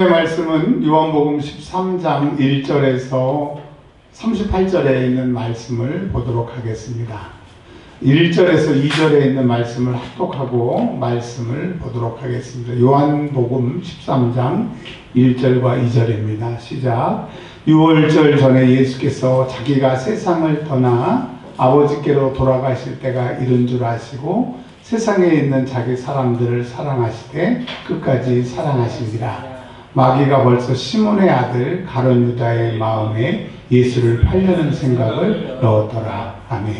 말씀은 요한복음 13장 1절에서 38절에 있는 말씀을 보도록 하겠습니다. 1절에서 2절에 있는 말씀을 합독하고 말씀을 보도록 하겠습니다. 요한복음 13장 1절과 2절입니다. 시작. 유월절 전에 예수께서 자기가 세상을 떠나 아버지께로 돌아가실 때가 이른 줄 아시고 세상에 있는 자기 사람들을 사랑하시되 끝까지 사랑하시니라. 마귀가 벌써 시몬의 아들 가룟 유다의 마음에 예수를 팔려는 생각을 넣었더라. 아멘.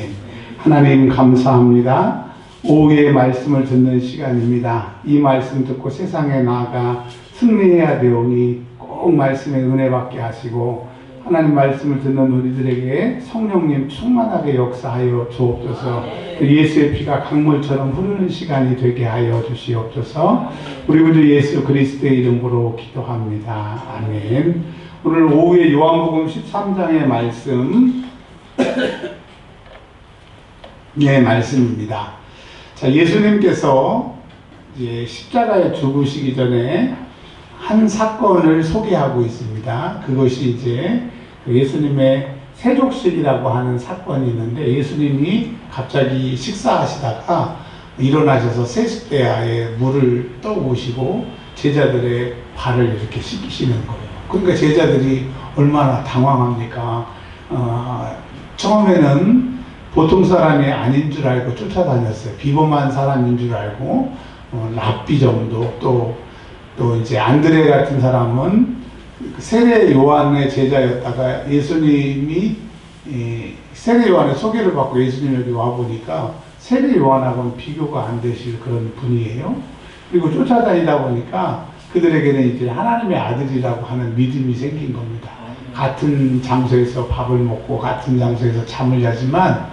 하나님 감사합니다. 오후에 말씀을 듣는 시간입니다. 이 말씀 듣고 세상에 나아가 승리해야 되오니 꼭 말씀의 은혜 받게 하시고 하나님 말씀을 듣는 우리들에게 성령님 충만하게 역사하여 주옵소서. 예수의 피가 강물처럼 흐르는 시간이 되게 하여 주시옵소서. 우리 구주 예수 그리스도의 이름으로 기도합니다. 아멘. 오늘 오후에 요한복음 13장의 말씀 말씀입니다. 자, 예수님께서 이제 십자가에 죽으시기 전에 한 사건을 소개하고 있습니다. 그것이 이제 예수님의 세족식이라고 하는 사건이 있는데, 예수님이 갑자기 식사하시다가 일어나셔서 세숫대야에 물을 떠오시고 제자들의 발을 이렇게 씻기시는 거예요. 그러니까 제자들이 얼마나 당황합니까? 처음에는 보통 사람이 아닌 줄 알고 쫓아다녔어요. 비범한 사람인 줄 알고, 랍비 정도, 또 이제 안드레 같은 사람은 세례 요한의 제자였다가 예수님이 세례 요한의 소개를 받고 예수님에게 와보니까 세례 요한하고는 비교가 안 되실 그런 분이에요. 그리고 쫓아다니다 보니까 그들에게는 이제 하나님의 아들이라고 하는 믿음이 생긴 겁니다. 같은 장소에서 밥을 먹고 같은 장소에서 잠을 자지만, 야,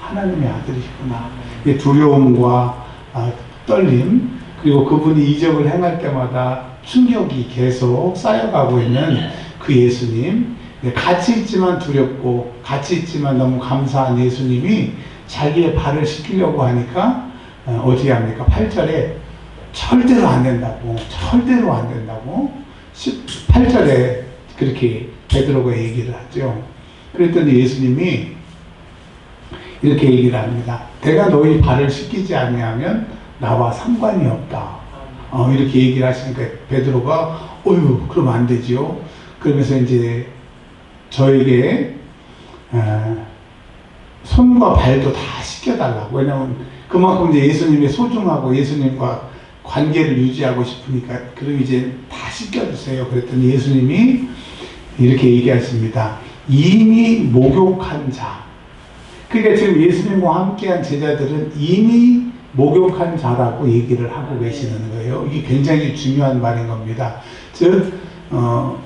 하나님의 아들이구나. 두려움과 떨림, 그리고 그분이 이적을 행할 때마다 충격이 계속 쌓여가고 있는 그 예수님, 같이 있지만 두렵고 같이 있지만 너무 감사한 예수님이 자기의 발을 씻기려고 하니까 어떻게 합니까? 8절에 절대로 안 된다고, 절대로 안 된다고 8절에 그렇게 베드로가 얘기를 하죠. 그랬더니 예수님이 이렇게 얘기를 합니다. 내가 너희 발을 씻기지 아니하면 나와 상관이 없다. 이렇게 얘기를 하시니까 베드로가 어휴, 그러면 안 되지요. 그러면서 이제 저에게 손과 발도 다 씻겨달라고. 왜냐하면 그만큼 이제 예수님이 소중하고 예수님과 관계를 유지하고 싶으니까 그럼 이제 다 씻겨주세요. 그랬더니 예수님이 이렇게 얘기하십니다. 이미 목욕한 자. 그러니까 지금 예수님과 함께한 제자들은 이미 목욕한 자라고 얘기를 하고 계시는 거예요. 이게 굉장히 중요한 말인 겁니다. 즉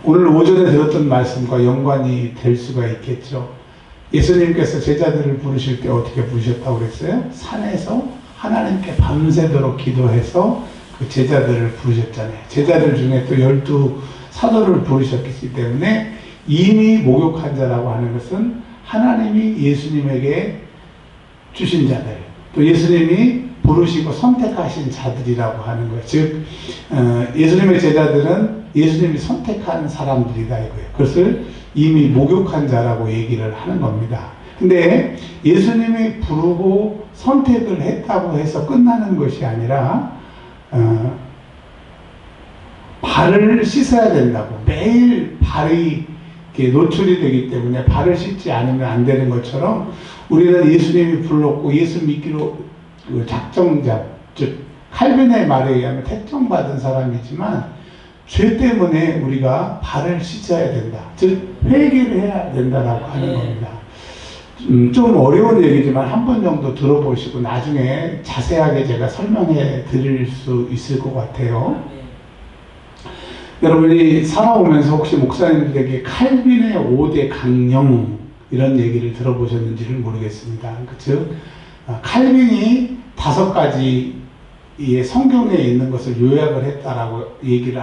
오늘 오전에 들었던 말씀과 연관이 될 수가 있겠죠. 예수님께서 제자들을 부르실 때 어떻게 부르셨다고 그랬어요? 산에서 하나님께 밤새도록 기도해서 그 제자들을 부르셨잖아요. 제자들 중에 또 12 사도를 부르셨기 때문에 이미 목욕한 자라고 하는 것은 하나님이 예수님에게 주신 자들, 또 예수님이 부르시고 선택하신 자들이라고 하는 거예요. 즉 예수님의 제자들은 예수님이 선택한 사람들이다 이거예요. 그것을 이미 목욕한 자라고 얘기를 하는 겁니다. 근데 예수님이 부르고 선택을 했다고 해서 끝나는 것이 아니라 발을 씻어야 된다고. 매일 발이 노출이 되기 때문에 발을 씻지 않으면 안 되는 것처럼 우리는 예수님이 불렀고 예수 믿기로 작정자, 즉 칼빈의 말에 의하면 택정받은 사람이지만 죄 때문에 우리가 발을 씻어야 된다. 즉 회개를 해야 된다라고 하는 겁니다. 좀 어려운 얘기지만 한 번 정도 들어보시고 나중에 자세하게 제가 설명해 드릴 수 있을 것 같아요. 여러분이 살아오면서 혹시 목사님들에게 칼빈의 5대 강령 이런 얘기를 들어보셨는지를 모르겠습니다. 즉 칼빈이 5가지 성경에 있는 것을 요약을 했다라고 얘기를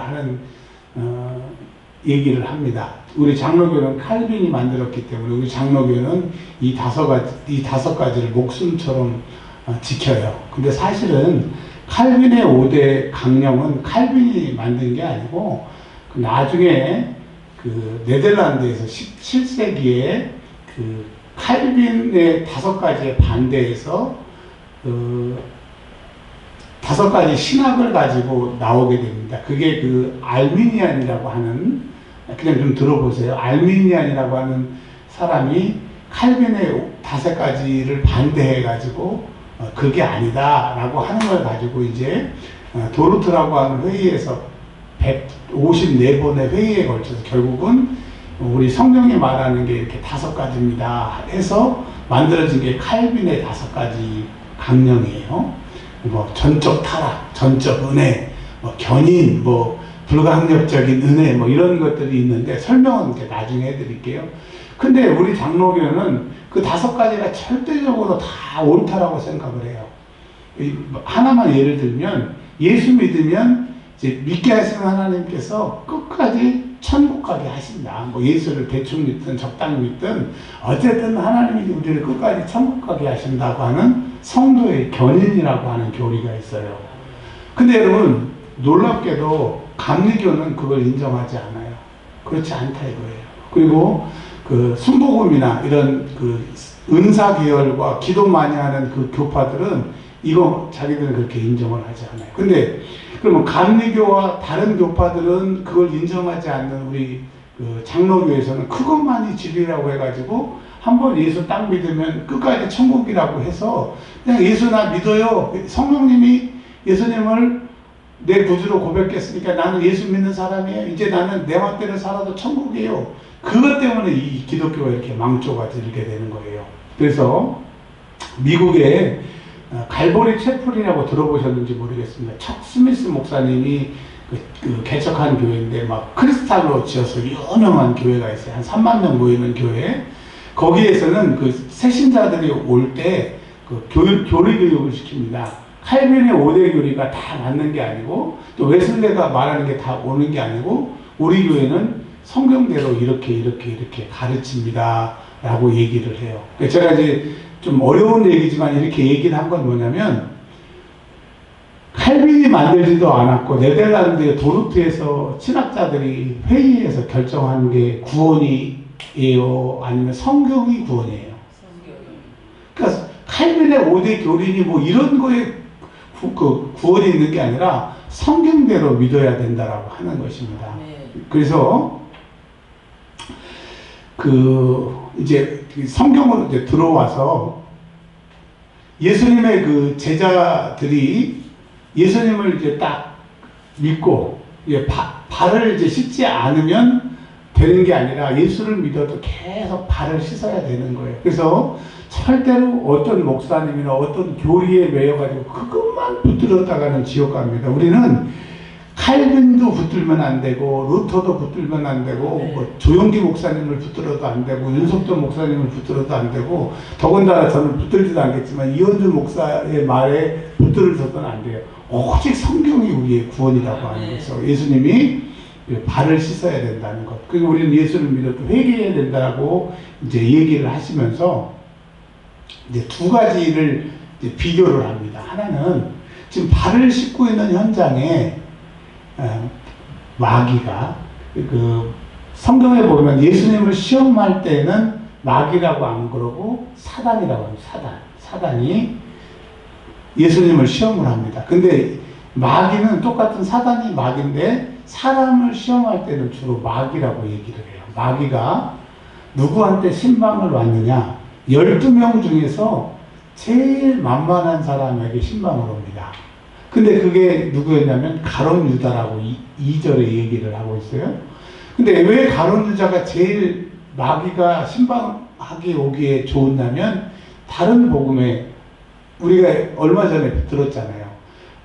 합니다. 우리 장로교는 칼빈이 만들었기 때문에 우리 장로교는 이 5가지를 목숨처럼 지켜요. 근데 사실은 칼빈의 5대 강령은 칼빈이 만든 게 아니고 나중에 그 네덜란드에서 17세기에 그 칼빈의 5가지에 반대해서 그 5가지 신학을 가지고 나오게 됩니다. 그게 그 알미니안이라고 하는, 그냥 좀 들어보세요. 알미니안이라고 하는 사람이 칼빈의 5가지를 반대해 가지고 그게 아니다라고 하는 걸 가지고 이제 도르트라고 하는 회의에서 154번의 회의에 걸쳐서 결국은 우리 성경이 말하는 게 이렇게 5가지입니다 해서 만들어진 게 칼빈의 5가지 강령이에요. 뭐 전적 타락, 전적 은혜, 뭐 견인, 뭐 불가항력적인 은혜, 뭐 이런 것들이 있는데 설명은 이제 나중에 해드릴게요. 근데 우리 장로교는 그 5가지가 절대적으로 다 옳다라고 생각을 해요. 하나만 예를 들면 예수 믿으면 이제 믿게 하시는 하나님께서 끝까지 천국 가게 하신다. 뭐 예수를 대충 믿든 적당히 믿든 어쨌든 하나님이 우리를 끝까지 천국 가게 하신다고 하는 성도의 견인이라고 하는 교리가 있어요. 근데 여러분 놀랍게도 감리교는 그걸 인정하지 않아요. 그렇지 않다 이거예요. 그리고 그 순복음이나 이런 그 은사 계열과 기도 많이 하는 그 교파들은 이거 자기들은 그렇게 인정을 하지 않아요. 근데 그러면 감리교와 다른 교파들은 그걸 인정하지 않는 우리 그 장로교에서는 그것만이 진리라고 해가지고 한번 예수 딱 믿으면 끝까지 천국이라고 해서 그냥 예수 나 믿어요. 성령님이 예수님을 내 구주로 고백했으니까 나는 예수 믿는 사람이에요. 이제 나는 내 맘대로 살아도 천국이에요. 그것 때문에 이 기독교가 이렇게 망조가 들게 되는 거예요. 그래서 미국에 갈보리 채플이라고 들어보셨는지 모르겠습니다. 척 스미스 목사님이 그 개척한 교회인데 막 크리스탈로 지어서 유명한 교회가 있어요. 한 3만 명 모이는 교회. 거기에서는 그 새신자들이 올 때 그 교리 교육을 시킵니다. 칼빈의 5대 교리가 다 맞는 게 아니고 또 웨슬레가 말하는 게 다 오는 게 아니고 우리 교회는 성경대로 이렇게 가르칩니다 라고 얘기를 해요. 제가 이제 좀 어려운 얘기지만 이렇게 얘기를 한 건 뭐냐면 칼빈이 만들지도 않았고 네덜란드 도르트에서 신학자들이 회의에서 결정한 게 구원이에요 아니면 성경이 구원이에요. 그러니까 칼빈의 5대 교리니 뭐 이런 거에 구원이 있는 게 아니라 성경대로 믿어야 된다라고 하는 것입니다. 그래서 이제 성경으로 이제 들어와서 예수님의 그 제자들이 예수님을 이제 딱 믿고 발을 이제 씻지 않으면 되는 게 아니라 예수를 믿어도 계속 발을 씻어야 되는 거예요. 그래서 절대로 어떤 목사님이나 어떤 교리에 매여가지고 그것만 붙들었다가는 지옥 갑니다. 우리는 칼빈도 붙들면 안 되고 루터도 붙들면 안 되고 뭐 조용기 목사님을 붙들어도 안 되고 윤석도 목사님을 붙들어도 안 되고 더군다나 저는 붙들지도 않겠지만 이현주 목사의 말에 붙들어서는 안 돼요. 오직 성경이 우리의 구원이라고 하는 거죠. 예수님이 발을 씻어야 된다는 것. 그리고 우리는 예수를 믿어도 회개해야 된다고 이제 얘기를 하시면서 이제 2가지를 이제 비교를 합니다. 하나는 지금 발을 씻고 있는 현장에 마귀가 그 성경에 보면 예수님을 시험할 때는 마귀라고 안 그러고 사단이라고 합니다. 사단이 예수님을 시험을 합니다. 근데 마귀는 똑같은 사단이 마귀인데 사람을 시험할 때는 주로 마귀라고 얘기를 해요. 마귀가 누구한테 신방을 왔느냐? 12명 중에서 제일 만만한 사람에게 신방을 옵니다. 근데 그게 누구였냐면 가룟 유다라고 2절에 얘기를 하고 있어요. 근데 왜 가룟 유다가 제일 마귀가 신방하게 오기에 좋았냐면 다른 복음에 우리가 얼마 전에 들었잖아요.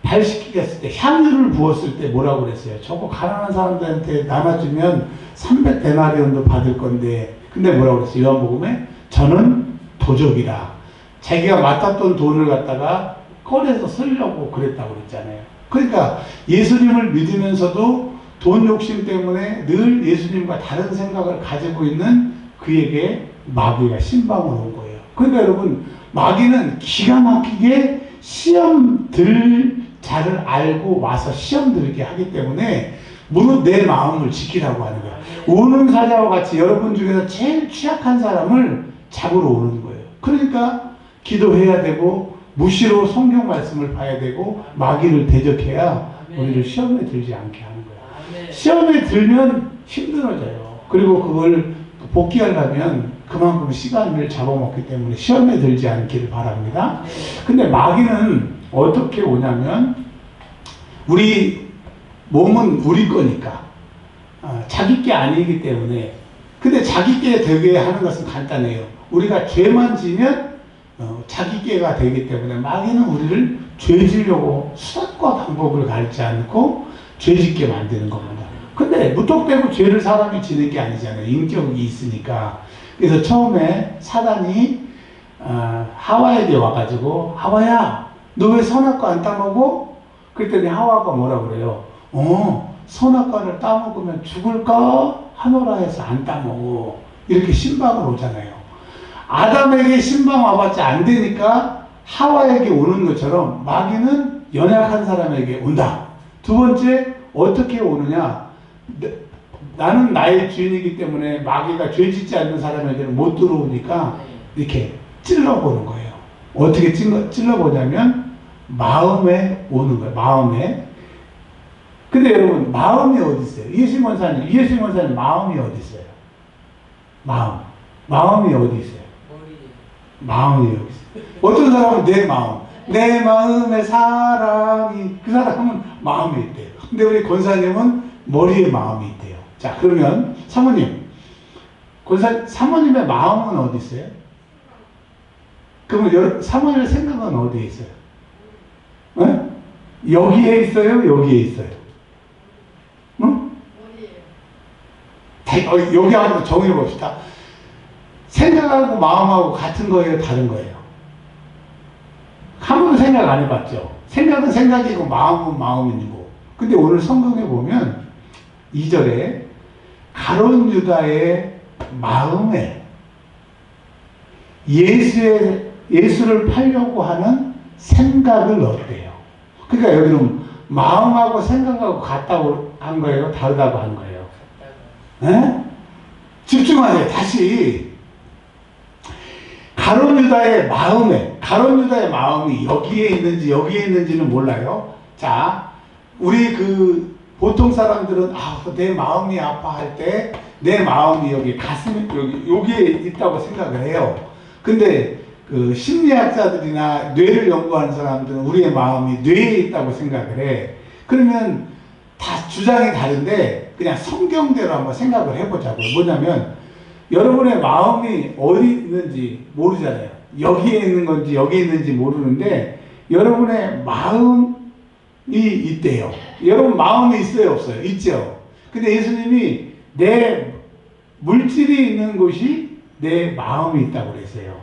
발 씻기게 했을 때 향유를 부었을 때 뭐라고 그랬어요? 저거 가난한 사람들한테 나눠주면 300데나리온도 받을 건데 근데 뭐라고 그랬어요? 요한복음에 저는 도적이라 자기가 맡았던 돈을 갖다가 꺼내서 쓰려고 그랬다고 그랬잖아요. 그러니까 예수님을 믿으면서도 돈 욕심 때문에 늘 예수님과 다른 생각을 가지고 있는 그에게 마귀가 신방을 온 거예요. 그러니까 여러분 마귀는 기가 막히게 시험 들 잘 알고 와서 시험 들게 하기 때문에 무릇 내 마음을 지키라고 하는 거예요. 우는 사자와 같이 여러분 중에서 제일 취약한 사람을 잡으러 오는 거예요. 그러니까 기도해야 되고 무시로 성경 말씀을 봐야 되고 마귀를 대적해야 우리를 시험에 들지 않게 하는 거예요. 시험에 들면 힘들어져요. 그리고 그걸 복귀하려면 그만큼 시간을 잡아먹기 때문에 시험에 들지 않기를 바랍니다. 근데 마귀는 어떻게 오냐면 우리 몸은 우리 거니까 자기 게 아니기 때문에 근데 자기 게 되게 하는 것은 간단해요. 우리가 죄만 지면 자기 게가 되기 때문에 마귀는 우리를 죄 지려고 수단과 방법을 가르치지 않고 죄 짓게 만드는 겁니다. 근데 무턱대고 죄를 사람이 지는 게 아니잖아요. 인격이 있으니까. 그래서 처음에 사단이 하와에게 와가지고 하와야 너 왜 선악과 안 따먹어? 그랬더니 하와가 뭐라 그래요? 선악과를 따먹으면 죽을까 하노라 해서 안 따먹어. 이렇게 신방을 오잖아요. 아담에게 신방 와봤자 안 되니까 하와에게 오는 것처럼 마귀는 연약한 사람에게 온다. 두 번째 어떻게 오느냐? 나는 나의 주인이기 때문에 마귀가 죄 짓지 않는 사람에게는 못 들어오니까 이렇게 찔러보는 거예요. 어떻게 찔러보냐면 마음에 오는 거예요. 마음에. 근데 여러분 마음이 어디 있어요? 이해심 원사님 마음이 어디 있어요? 마음이 어디 있어요? 마음이 여기 있어요. 어떤 사람은 내 마음의 사랑이 그 사람은 마음에 있대요. 근데 우리 권사님은 머리에 마음이 있대요. 자 그러면 사모님 사모님의 마음은 어디 있어요? 그러면 사모님의 생각은 어디에 있어요? 네? 여기에 있어요? 여기에 있어요? 응? 여기 한번 정해 봅시다. 생각하고 마음하고 같은 거예요? 다른 거예요? 한 번도 생각 안 해봤죠? 생각은 생각이고 마음은 마음이고. 근데 오늘 성경에 보면 2절에 가룟 유다의 마음에 예수를 팔려고 하는 생각을 넣었대요. 그러니까 여기는 마음하고 생각하고 같다고 한 거예요? 다르다고 한 거예요? 네? 집중하세요. 다시. 가룟 유다의 마음이 여기에 있는지는 몰라요. 자, 우리 보통 사람들은 내 마음이 아파할 때 내 마음이 여기 여기에 있다고 생각을 해요. 근데 심리학자들이나 뇌를 연구하는 사람들은 우리의 마음이 뇌에 있다고 생각을 해. 그러면 다 주장이 다른데 그냥 성경대로 한번 생각을 해보자고요. 뭐냐면 여러분의 마음이 어디 있는지 모르잖아요. 여기에 있는 건지 여기에 있는지 모르는데 여러분의 마음이 있대요. 여러분 마음이 있어요 없어요? 있죠. 근데 예수님이 내 물질이 있는 곳이 내 마음이 있다고 그랬어요.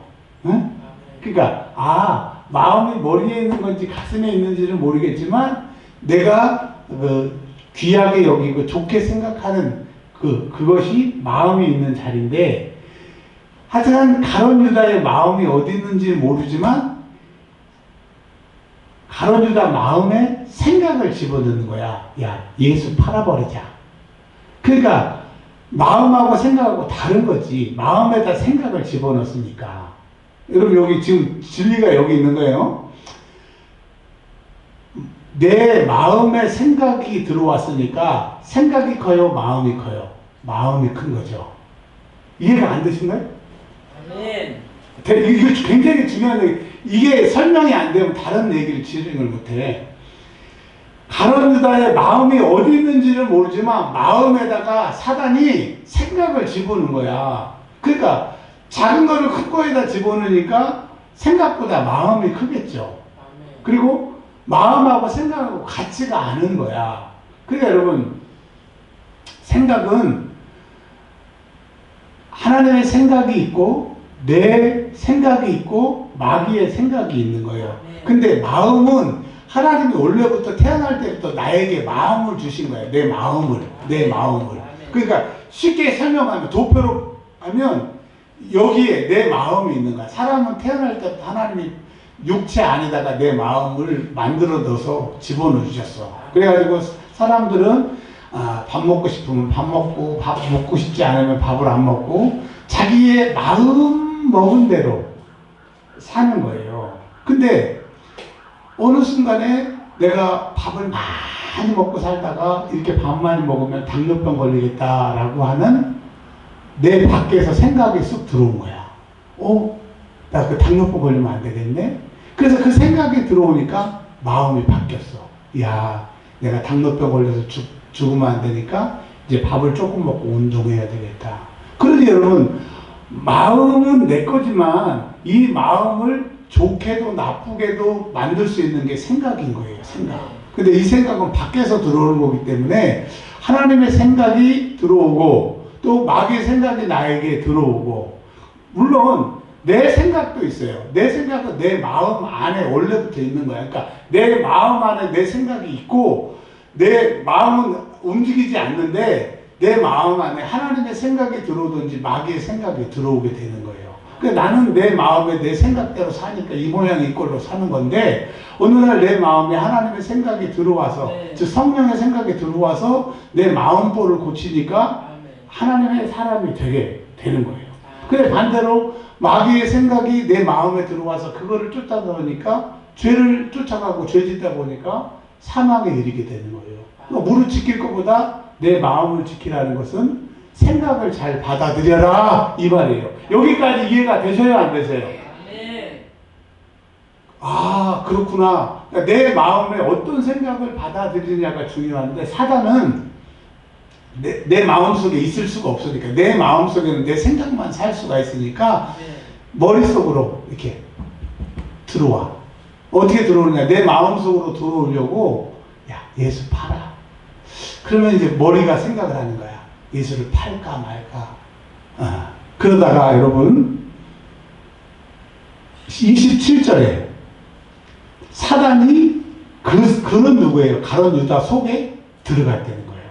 응? 그러니까 마음이 머리에 있는 건지 가슴에 있는지는 모르겠지만 내가 귀하게 여기고 좋게 생각하는 그것이 마음이 있는 자리인데 하여간 가룟 유다의 마음이 어디 있는지 모르지만 가룟 유다 마음에 생각을 집어넣는 거야. 야, 예수 팔아버리자. 그러니까 마음하고 생각하고 다른 거지. 마음에다 생각을 집어넣었으니까. 여러분 여기 지금 진리가 여기 있는 거예요. 내 마음에 생각이 들어왔으니까 생각이 커요? 마음이 커요? 마음이 큰 거죠. 이해가 안 되신가요? 아멘. 이거 굉장히 중요한 얘기. 이게 설명이 안 되면 다른 얘기를 진행을 못해. 가룟 유다의 마음이 어디 있는지를 모르지만 마음에다가 사단이 생각을 집어넣은 거야. 그러니까 작은 거를 큰 거에다 집어넣으니까 생각보다 마음이 크겠죠. 그리고 마음하고 생각하고 같지가 않은 거야. 그러니까 여러분 생각은 하나님의 생각이 있고 내 생각이 있고 마귀의 생각이 있는 거예요. 근데 마음은 하나님이 원래부터 태어날 때부터 나에게 마음을 주신 거예요. 내 마음을. 그러니까 쉽게 설명하면 도표로 하면 여기에 내 마음이 있는 거야. 사람은 태어날 때부터 하나님이 육체 안에다가 내 마음을 만들어 넣어서 집어넣어 주셨어. 그래가지고 사람들은 밥 먹고 싶으면 밥 먹고, 밥 먹고 싶지 않으면 밥을 안 먹고, 자기의 마음 먹은 대로 사는 거예요. 근데 어느 순간에 내가 밥을 많이 먹고 살다가 이렇게 밥 많이 먹으면 당뇨병 걸리겠다라고 하는 내 밖에서 생각이 쑥 들어온 거야. 나 그 당뇨병 걸리면 안 되겠네? 그래서 그 생각이 들어오니까 마음이 바뀌었어. 야, 내가 당뇨병 걸려서 죽으면 안 되니까 이제 밥을 조금 먹고 운동해야 되겠다. 그러니 여러분, 마음은 내 거지만 이 마음을 좋게도 나쁘게도 만들 수 있는 게 생각인 거예요. 생각. 근데 이 생각은 밖에서 들어오는 거기 때문에 하나님의 생각이 들어오고 또 마귀의 생각이 나에게 들어오고, 물론 내 생각도 있어요. 내 생각은 내 마음 안에 원래부터 있는 거야. 그러니까 내 마음 안에 내 생각이 있고 내 마음은 움직이지 않는데 내 마음 안에 하나님의 생각이 들어오든지 마귀의 생각이 들어오게 되는 거예요. 그러니까 나는 내 마음에 내 생각대로 사니까 이 모양 이 꼴로 사는 건데, 어느 날 내 마음에 하나님의 생각이 들어와서 즉 성령의 생각이 들어와서 내 마음보를 고치니까 하나님의 사람이 되게 되는 거예요. 근데 반대로 마귀의 생각이 내 마음에 들어와서 그거를 쫓아가니까 죄를 쫓아가고 죄 짓다 보니까 사망에 이르게 되는 거예요. 무릇 지킬 것보다 내 마음을 지키라는 것은 생각을 잘 받아들여라 이 말이에요. 여기까지 이해가 되셔요, 안 되세요? 그렇구나. 그러니까 내 마음에 어떤 생각을 받아들이냐가 중요한데, 사단은 내 마음속에 있을 수가 없으니까, 내 마음속에는 내 생각만 살 수가 있으니까 머릿속으로 이렇게 들어와. 어떻게 들어오느냐, 내 마음속으로 들어오려고 야, 예수 팔아. 그러면 이제 머리가 생각을 하는 거야. 예수를 팔까 말까. 그러다가 여러분 27절에 사단이 그는 누구예요? 가룟 유다 속에 들어갔다는 거예요.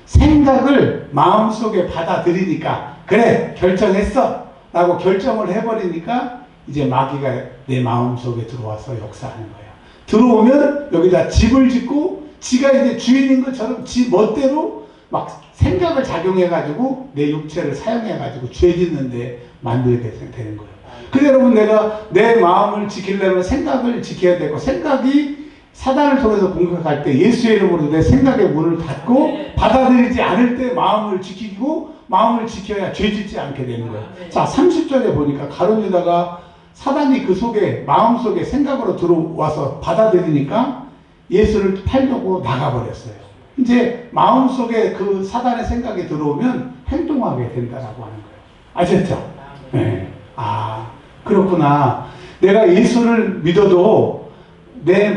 생각을 마음속에 받아들이니까, 그래 결정했어 라고 결정을 해버리니까 이제 마귀가 내 마음속에 들어와서 역사하는 거예요. 들어오면 여기다 집을 짓고 지가 이제 주인인 것처럼 지 멋대로 막 생각을 작용해가지고 내 육체를 사용해가지고 죄 짓는데 만들게 되는 거예요. 그래서 여러분, 내가 내 마음을 지키려면 생각을 지켜야 되고, 생각이 사단을 통해서 공격할 때 예수의 이름으로 내 생각의 문을 닫고 받아들이지 않을 때 마음을 지키고, 마음을 지켜야 죄 짓지 않게 되는 거예요. 자, 30절에 보니까 가룟 유다가 사단이 그 속에 마음속에 생각으로 들어와서 받아들이니까 예수를 팔려고 나가버렸어요. 이제 마음속에 그 사단의 생각이 들어오면 행동하게 된다라고 하는 거예요. 아셨죠? 네. 그렇구나. 내가 예수를 믿어도 내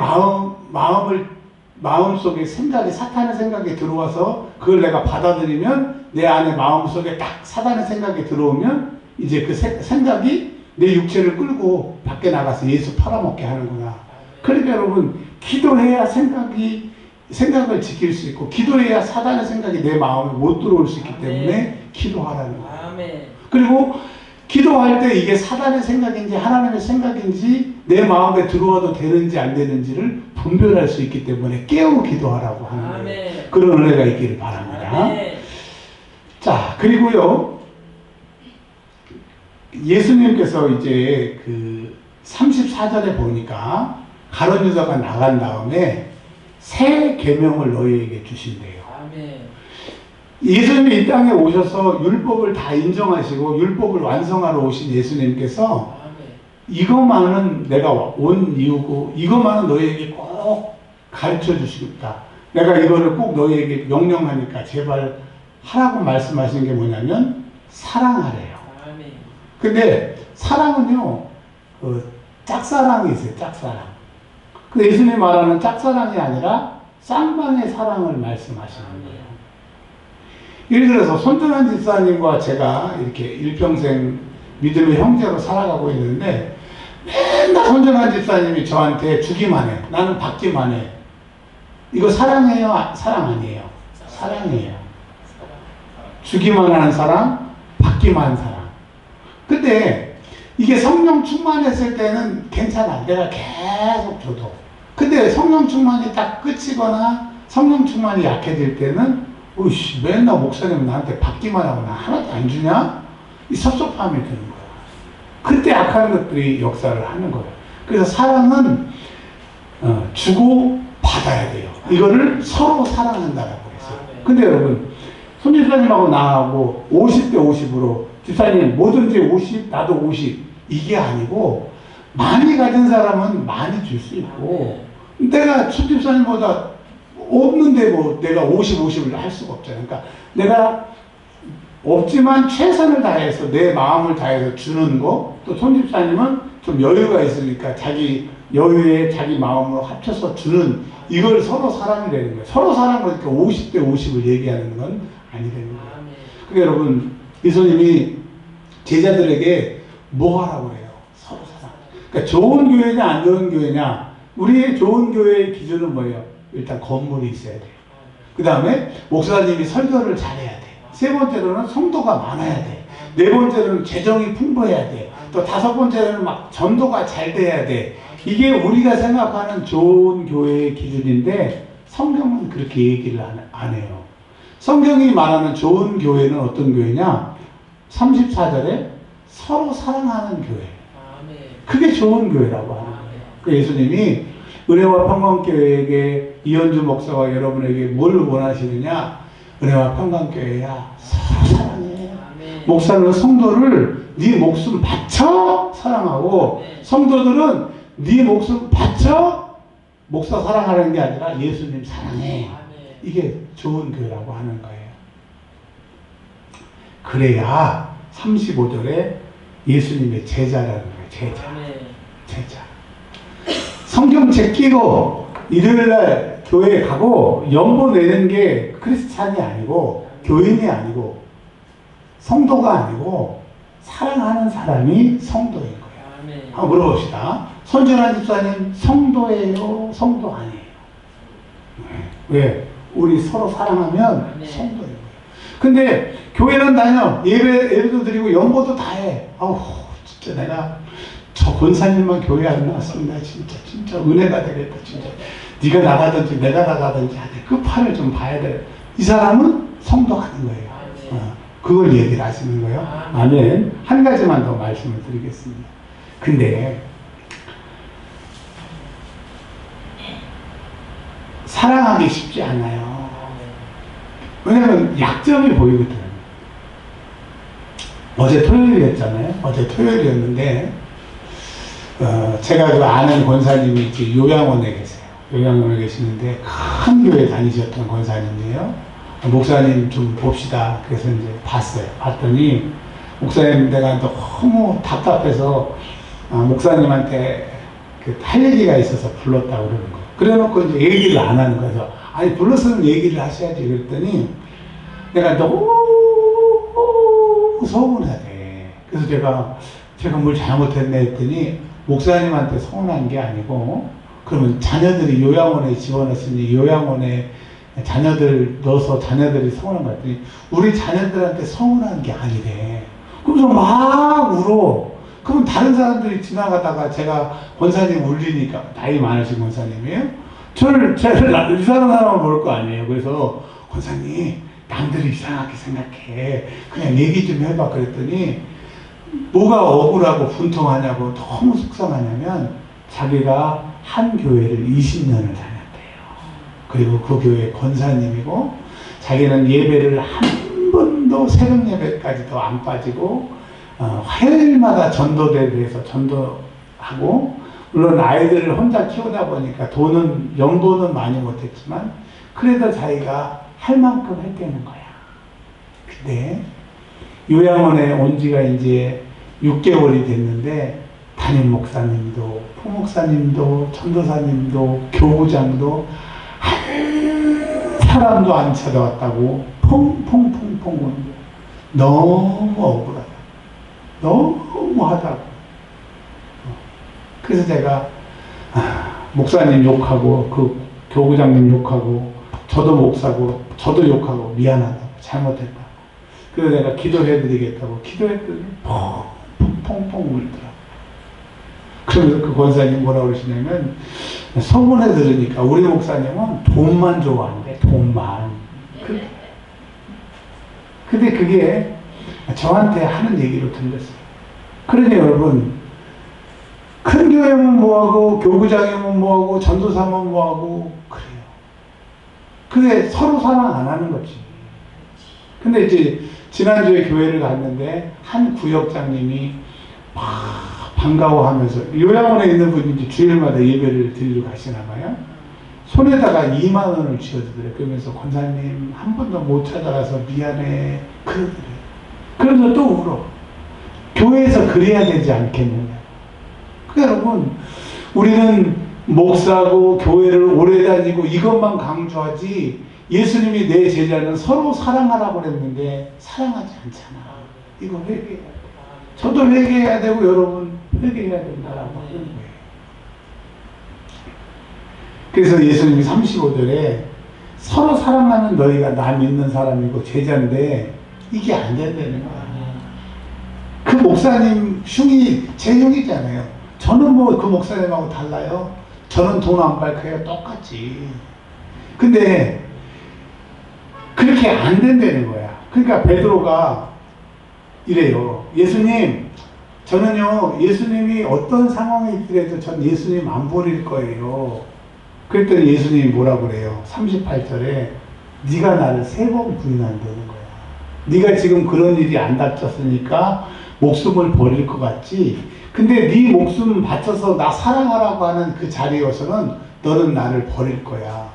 마음속에 생각이, 사탄의 생각이 들어와서 그걸 내가 받아들이면 내 안에 마음속에 딱 사단의 생각이 들어오면 이제 그 생각이 내 육체를 끌고 밖에 나가서 예수 팔아먹게 하는구나. 그러니까 여러분, 기도해야 생각을 지킬 수 있고, 기도해야 사단의 생각이 내 마음에 못 들어올 수 있기 때문에 기도하라는 거예요. 그리고 기도할 때 이게 사단의 생각인지 하나님의 생각인지 내 마음에 들어와도 되는지 안 되는지를 분별할 수 있기 때문에 깨우 기도하라고 하는 거예요. 그런 은혜가 있기를 바랍니다. 자, 그리고요, 예수님께서 이제 그 34절에 보니까 가룟 유다가 나간 다음에 새 계명을 너희에게 주신대요. 예수님이 이 땅에 오셔서 율법을 다 인정하시고 율법을 완성하러 오신 예수님께서 이것만은 내가 온 이유고, 이것만은 너희에게 꼭 가르쳐 주시겠다. 내가 이거를 꼭 너희에게 명령하니까 제발 하라고 말씀하신 게 뭐냐면 사랑하래요. 근데 사랑은요, 짝사랑이 있어요. 짝사랑. 근데 예수님이 말하는 짝사랑이 아니라 쌍방의 사랑을 말씀하시는 거예요. 예를 들어서 손준환 집사님과 제가 이렇게 일평생 믿음의 형제로 살아가고 있는데, 맨날 손준환 집사님이 저한테 주기만 해. 나는 받기만 해. 이거 사랑해요? 사랑 아니에요? 사랑이에요. 주기만 하는 사랑, 받기만 하는 사랑. 근데 이게 성령 충만했을 때는 괜찮아. 내가 계속 줘도. 근데 성령 충만이 딱 끝이거나 성령 충만이 약해질 때는 으이씨, 맨날 목사님 나한테 받기만 하고 나 하나도 안 주냐? 이 섭섭함이 드는 거야. 그때 악한 것들이 역사를 하는 거예요. 그래서 사랑은 주고 받아야 돼요. 이거를 서로 사랑한다라고 했어요. 근데 여러분, 손집사님하고 나하고 50대 50으로 집사님 뭐든지 50, 나도 50 이게 아니고 많이 가진 사람은 많이 줄 수 있고 내가 손집사님보다 없는데 뭐 내가 50, 50을 할 수가 없잖아요. 그러니까 내가 없지만 최선을 다해서 내 마음을 다해서 주는 거, 또 손집사님은 좀 여유가 있으니까 자기 여유에 자기 마음으로 합쳐서 주는, 이걸 서로 사랑이 되는 거예요. 서로 사랑하니까 50대 50을 얘기하는 건 아니 되는 거예요. 그러니까 여러분, 예수님이 제자들에게 뭐 하라고 해요? 서로 사랑. 그러니까 좋은 교회냐 안 좋은 교회냐, 우리의 좋은 교회의 기준은 뭐예요? 일단 건물이 있어야 돼요. 그 다음에 목사님이 설교를 잘해야 돼. 세 번째로는 성도가 많아야 돼. 네 번째로는 재정이 풍부해야 돼. 또 다섯 번째로는 막 전도가 잘 돼야 돼. 이게 우리가 생각하는 좋은 교회의 기준인데 성경은 그렇게 얘기를 안 해요. 성경이 말하는 좋은 교회는 어떤 교회냐? 34절에 서로 사랑하는 교회. 그게 좋은 교회라고 하는 거예요. 그 예수님이 은혜와 평강교회에게 이현주 목사와 여러분에게 뭘 원하시느냐? 은혜와 평강교회야, 서로 사랑해. 목사는 성도를 네 목숨 바쳐 사랑하고, 성도들은 네 목숨 바쳐 목사 사랑하는 게 아니라 예수님 사랑해. 이게 좋은 교회라고 하는 거예요. 그래야 35절에 예수님의 제자라는 거예요. 제자. 성경책 끼고 일요일날 교회에 가고 연보 내는 게 크리스찬이 아니고 교인이 아니고 성도가 아니고 사랑하는 사람이 성도인 거예요. 한번 물어봅시다. 손준환 집사님 성도예요? 성도 아니에요? 왜? 우리 서로 사랑하면 성도인 거예요. 근데 교회는 다녀. 예배도 드리고 연보도 다 해. 아우 진짜 내가 저 권사님만 교회 안 나왔습니다. 진짜 은혜가 되겠다. 진짜 네가 나가든지 내가 나가든지 그 판을 좀 봐야 돼. 이 사람은 성도 하는 거예요. 그걸 얘기를 하시는 거예요. 아멘. 한 가지만 더 말씀을 드리겠습니다. 근데 사랑하기 쉽지 않아요. 왜냐면 약점이 보이거든. 어제 토요일이었잖아요. 어제 토요일이었는데 제가 그 아는 권사님이 이제 요양원에 계세요. 요양원에 계시는데 큰 교회 다니셨던 권사님이에요. 목사님 좀 봅시다. 그래서 이제 봤어요. 봤더니 목사님 내가 너무 답답해서 목사님한테 할 얘기가 있어서 불렀다고 그러는 거예요. 그래 놓고 이제 얘기를 안 하는 거예요. 아니 불렀으면 얘기를 하셔야지. 그랬더니 내가 너무 서운하대. 그래서 제가 뭘 잘못했네 했더니 목사님한테 서운한 게 아니고, 그러면 자녀들이 요양원에 집어넣었으니 요양원에 자녀들 넣어서 자녀들이 서운한 거 같더니 우리 자녀들한테 서운한 게 아니래. 그래서 막 울어. 그럼 다른 사람들이 지나가다가 제가 권사님 울리니까, 나이 많으신 권사님이에요? 저를 이상한 사람을 볼 거 아니에요. 그래서 권사님 남들이 이상하게 생각해. 그냥 얘기 좀 해봐. 그랬더니 뭐가 억울하고 분통하냐고 너무 속상하냐면 자기가 한 교회를 20년을 다녔대요. 그리고 그 교회 권사님이고 자기는 예배를 한 번도 새벽 예배까지도 안 빠지고 화요일마다 전도대회에서 전도하고, 물론 아이들을 혼자 키우다 보니까 연보는 많이 못했지만 그래도 자기가 할 만큼 했다는 거야. 근데 요양원에 온 지가 이제 6개월이 됐는데 담임 목사님도副목사님도 전도사님도 교구장도 한 사람도 안 찾아왔다고 퐁퐁퐁퐁 오는 거야. 너무 억울하다. 너무하다고. 그래서 제가 목사님 욕하고 그 교구장님 욕하고 저도 목사고 저도 욕하고 미안하다고 잘못했다고. 그래서 내가 기도해드리겠다고 기도했더니 펑펑 펑펑 울더라고. 그러면서 그 권사님 뭐라고 그러시냐면, 소문에 들으니까 우리 목사님은 돈만 좋아하는데, 돈만. 근데 그게 저한테 하는 얘기로 들렸어요. 그러니 여러분, 큰 교회면 뭐하고, 교구장이면 뭐하고, 전도사면 뭐하고, 그래요. 그게 서로 사랑 안 하는 거지. 근데 이제, 지난주에 교회를 갔는데, 한 구역장님이 막 반가워하면서, 요양원에 있는 분이 이제 주일마다 예배를 드리러 가시나 봐요. 손에다가 2만 원을 쥐어주더래요. 그러면서 권사님 한 번도 못 찾아가서 미안해. 그러더래요. 그러면서 또 울어. 교회에서 그래야 되지 않겠느냐. 그러니까 여러분, 우리는 목사고 교회를 오래 다니고 이것만 강조하지, 예수님이 내 제자는 서로 사랑하라고 그랬는데 사랑하지 않잖아. 이거 회개해야 돼. 저도 회개해야 되고 여러분 회개해야 된다라고 하는 거예요. 그래서 예수님이 35절에 서로 사랑하는 너희가 나 믿는 사람이고 제자인데 이게 안 된다는 거야. 그 목사님 흉이 제 흉이잖아요. 저는 뭐 그 목사님하고 달라요. 저는 돈 안 밝혀요. 똑같지. 근데 그렇게 안 된다는 거야. 그러니까 베드로가 이래요. 예수님, 저는요 예수님이 어떤 상황에 있더라도 전 예수님 안 버릴 거예요. 그랬더니 예수님이 뭐라고 그래요? 38절에 네가 나를 3번 부인한다는 거야. 네가 지금 그런 일이 안 닥쳤으니까 목숨을 버릴 것 같지. 근데 네 목숨 바쳐서 나 사랑하라고 하는 그 자리에서는 너는 나를 버릴 거야.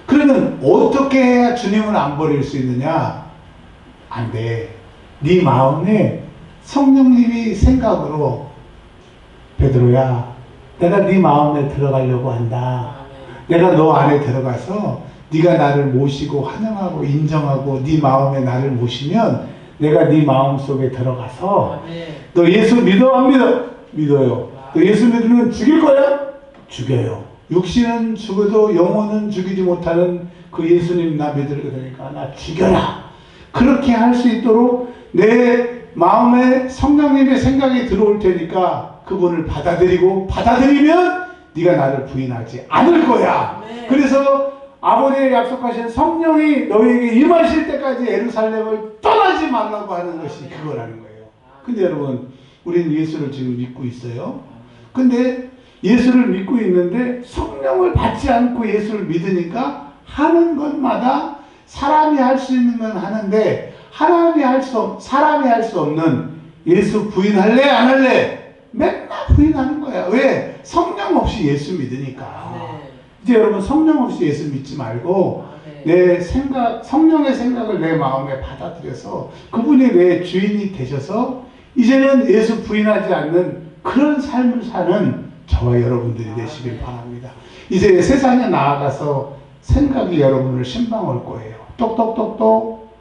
그러면 어떻게 해야 주님을 안 버릴 수 있느냐? 안 돼. 네 마음에 성령님이 생각으로 베드로야, 내가 네 마음에 들어가려고 한다. 내가 너 안에 들어가서 네가 나를 모시고 환영하고 인정하고 네 마음에 나를 모시면 내가 네 마음속에 들어가서 너 예수 믿어 안 믿어? 믿어요. 너 예수 믿으면 죽일 거야? 죽여요. 육신은 죽어도 영혼은 죽이지 못하는 그 예수님 나 믿을 거니까 나 죽여라. 그렇게 할 수 있도록 내 마음에 성령님의 생각이 들어올 테니까 그분을 받아들이면 네가 나를 부인하지 않을 거야. 그래서 아버지의 약속하신 성령이 너에게 임하실 때까지 예루살렘을 떠나지 말라고 하는 것이 그거라는 거예요. 근데 여러분, 우리는 예수를 지금 믿고 있어요. 근데 예수를 믿고 있는데 성령을 받지 않고 예수를 믿으니까 하는 것마다 사람이 할 수 있는 건 하는데 사람이 할 수 없는 예수 부인할래 안 할래? 맨날 부인하는 거야. 왜? 성령 없이 예수 믿으니까. 이제 여러분 성령 없이 예수 믿지 말고 내 생각, 성령의 생각을 내 마음에 받아들여서 그분이 내 주인이 되셔서 이제는 예수 부인하지 않는 그런 삶을 사는 저와 여러분들이 되시길 바랍니다. 이제 세상에 나아가서 생각이 여러분을 신방할 거예요. 똑똑똑똑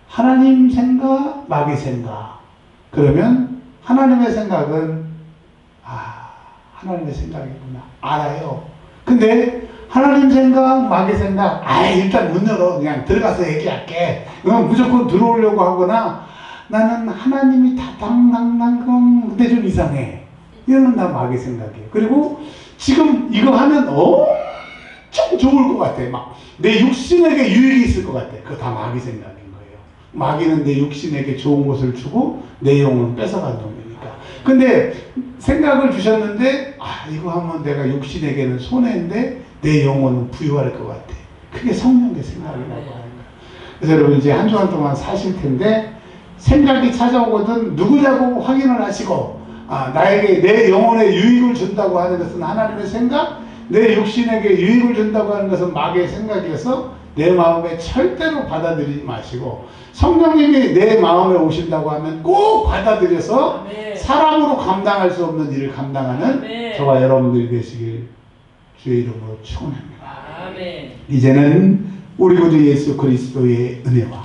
하나님 생각, 마귀 생각. 그러면 하나님의 생각은 하나님의 생각이구나 알아요. 근데 하나님 생각, 마귀 생각 일단 문 열어. 그냥 들어가서 얘기할게. 무조건 들어오려고 하거나 나는 하나님이 다당당당 근데 좀 이상해. 이거는 다 마귀 생각이에요. 그리고 지금 이거 하면 엄청 좋을 것 같아. 막 내 육신에게 유익이 있을 것 같아. 그거 다 마귀 생각인 거예요. 마귀는 내 육신에게 좋은 것을 주고 내 영혼을 뺏어간 놈이니까. 근데 생각을 주셨는데 이거 하면 내가 육신에게는 손해인데 내 영혼은 부유할 것 같아. 그게 성령의 생각이라고 하는 거예요. 그래서 여러분 이제 한 주간 동안 사실 텐데 생각이 찾아오거든 누구냐고 확인을 하시고 나에게 내 영혼에 유익을 준다고 하는 것은 하나님의 생각, 내 육신에게 유익을 준다고 하는 것은 마귀의 생각이어서 내 마음에 절대로 받아들이지 마시고 성령님이 내 마음에 오신다고 하면 꼭 받아들여서 사람으로 감당할 수 없는 일을 감당하는 저와 여러분들이 되시길 주의 이름으로 축원합니다. 이제는 우리 구주 예수 그리스도의 은혜와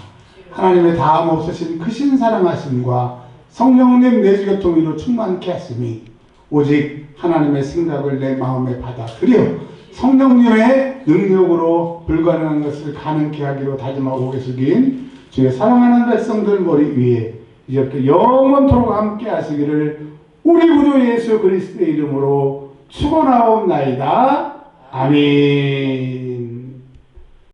하나님의 다함 없으신 크신 사랑하심과 성령님 내주교통으로 충만케 하심이 오직 하나님의 생각을 내 마음에 받아들여 성령님의 능력으로 불가능한 것을 가능케 하기로 다짐하고 계시긴 주의 사랑하는 백성들 머리 위에 이렇게 영원토록 함께 하시기를 우리 구주 예수 그리스도의 이름으로 축원하옵나이다. 아멘.